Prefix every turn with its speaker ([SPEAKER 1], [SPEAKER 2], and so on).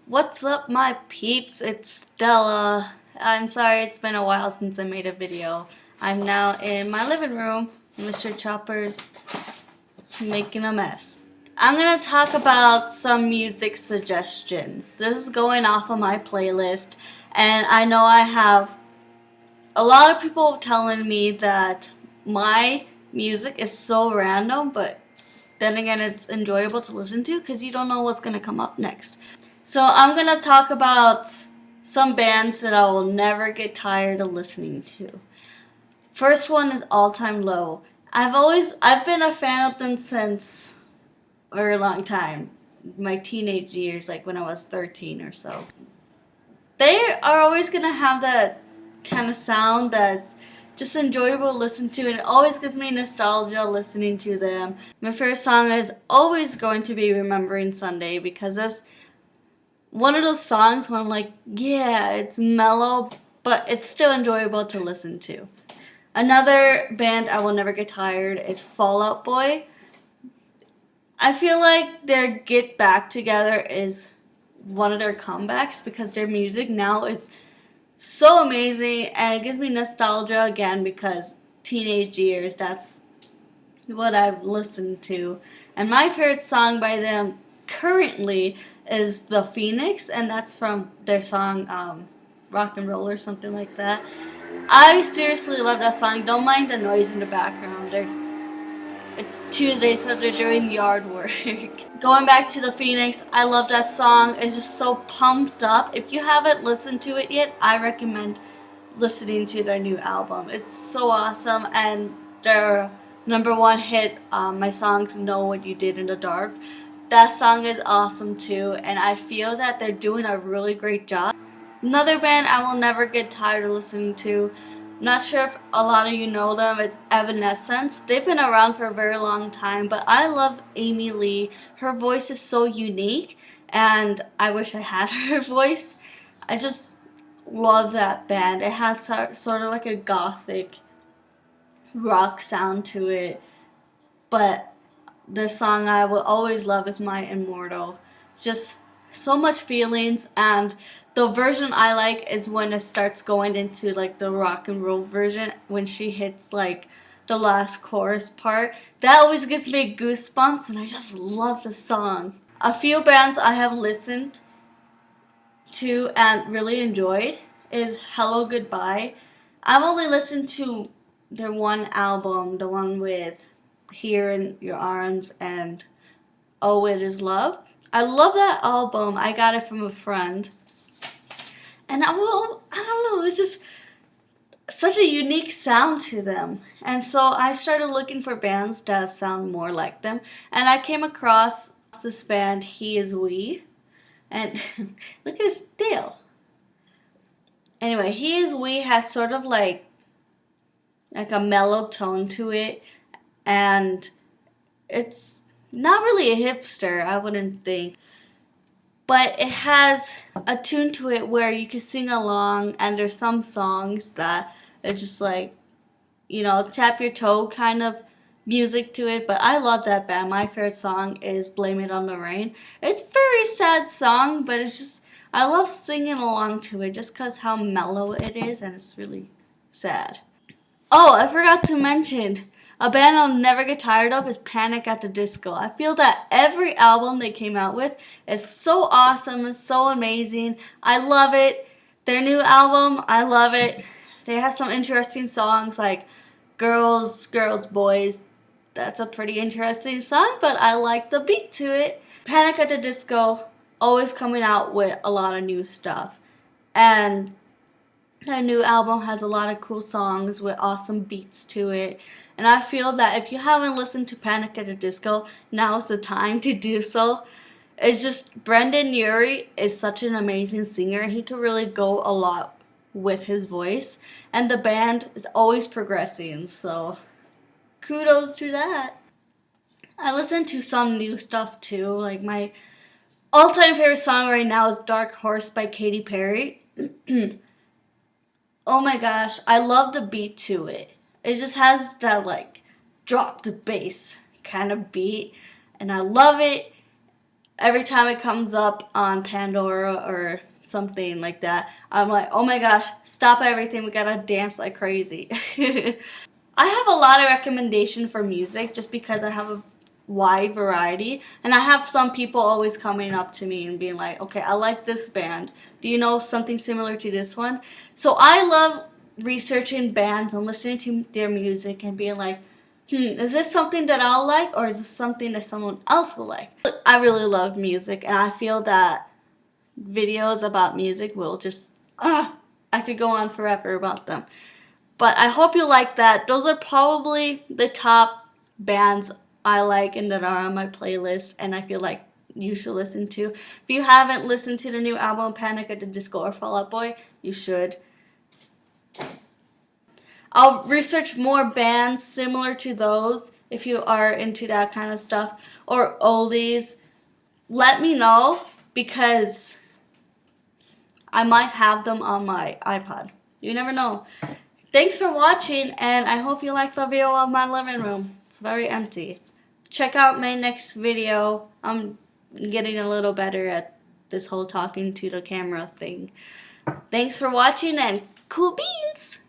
[SPEAKER 1] What's up, my peeps? It's Stella. I'm sorry it's been a while since I made a video. I'm now in my living room. Mr. Chopper's making a mess. I'm gonna talk about some music suggestions. This is going off of my playlist, and I know I have a lot of people telling me that my music is so random, but then again, it's enjoyable to listen to because you don't know what's gonna come up next. So I'm gonna talk about some bands that I will never get tired of listening to. First one is All Time Low. I've been a fan of them since a very long time. My teenage years, like when I was 13 or so. They are always gonna have that kind of sound that's just enjoyable to listen to, and it always gives me nostalgia listening to them. My favorite song is always going to be Remembering Sunday because that's one of those songs where I'm like, yeah, it's mellow, but it's still enjoyable to listen to. Another band I will never get tired is Fall Out Boy. I feel like their Get Back Together is one of their comebacks because their music now is so amazing and it gives me nostalgia again because teenage years, that's what I've listened to. And my favorite song by them currently is The Phoenix, and that's from their song Rock and Roll or something like that. I seriously love that song. Don't mind the noise in the background. It's Tuesday, so they're doing yard work. Going back to The Phoenix, I love that song. It's just so pumped up. If you haven't listened to it yet, I recommend listening to their new album. It's so awesome, and their number one hit, my songs Know What You Did in the Dark. That song is awesome too, and I feel that they're doing a really great job. Another band I will never get tired of listening to, not sure if a lot of you know them, it's Evanescence. They've been around for a very long time, but I love Amy Lee. Her voice is so unique, and I wish I had her voice. I just love that band. It has sort of like a gothic rock sound to it, but the song I will always love is My Immortal. Just so much feelings, and the version I like is when it starts going into like the rock and roll version, when she hits like the last chorus part. That always gives me goosebumps, and I just love the song. A few bands I have listened to and really enjoyed is Hello Goodbye. I've only listened to their one album, the one with Here in Your Arms and Oh It Is Love. I love that album. I got it from a friend. And I don't know, it's just such a unique sound to them. And so I started looking for bands that sound more like them. And I came across this band, He Is We. And look at his tail. Anyway, He Is We has sort of like a mellow tone to it. And it's not really a hipster, I wouldn't think. But it has a tune to it where you can sing along, and there's some songs that it's just like, you know, tap your toe kind of music to it. But I love that band. My favorite song is Blame It on the Rain. It's a very sad song, but it's just, I love singing along to it just because how mellow it is, and it's really sad. Oh, I forgot to mention, a band I'll never get tired of is Panic at the Disco. I feel that every album they came out with is so awesome and so amazing. I love it. Their new album, I love it. They have some interesting songs like Girls, Girls, Boys. That's a pretty interesting song, but I like the beat to it. Panic at the Disco, always coming out with a lot of new stuff. And their new album has a lot of cool songs with awesome beats to it. And I feel that if you haven't listened to Panic at the Disco, now's the time to do so. It's just, Brendan Urie is such an amazing singer. He could really go a lot with his voice. And the band is always progressing, so kudos to that. I listen to some new stuff too. Like my all-time favorite song right now is Dark Horse by Katy Perry. Oh my gosh, I love the beat to it. It just has that like drop the bass kind of beat, and I love it. every time it comes up on Pandora or something like that, I'm like, oh my gosh, stop everything, we gotta dance like crazy. I have a lot of recommendation for music just because I have a wide variety, and I have some people always coming up to me and being like, okay, I like this band, do you know something similar to this one? So I love researching bands and listening to their music and being like, is this something that I'll like, or is this something that someone else will like? I really love music, and I feel that videos about music will just, I could go on forever about them. But I hope you like that. Those are probably the top bands I like and that are on my playlist, and I feel like you should listen to. If you haven't listened to the new album Panic at the Disco or Fall Out Boy, you should. I'll research more bands similar to those if you are into that kind of stuff, or oldies. Let me know because I might have them on my iPod. You never know. Thanks for watching, and I hope you like the view of my living room. It's very empty. Check out my next video. I'm getting a little better at this whole talking to the camera thing. Thanks for watching, and cool beans!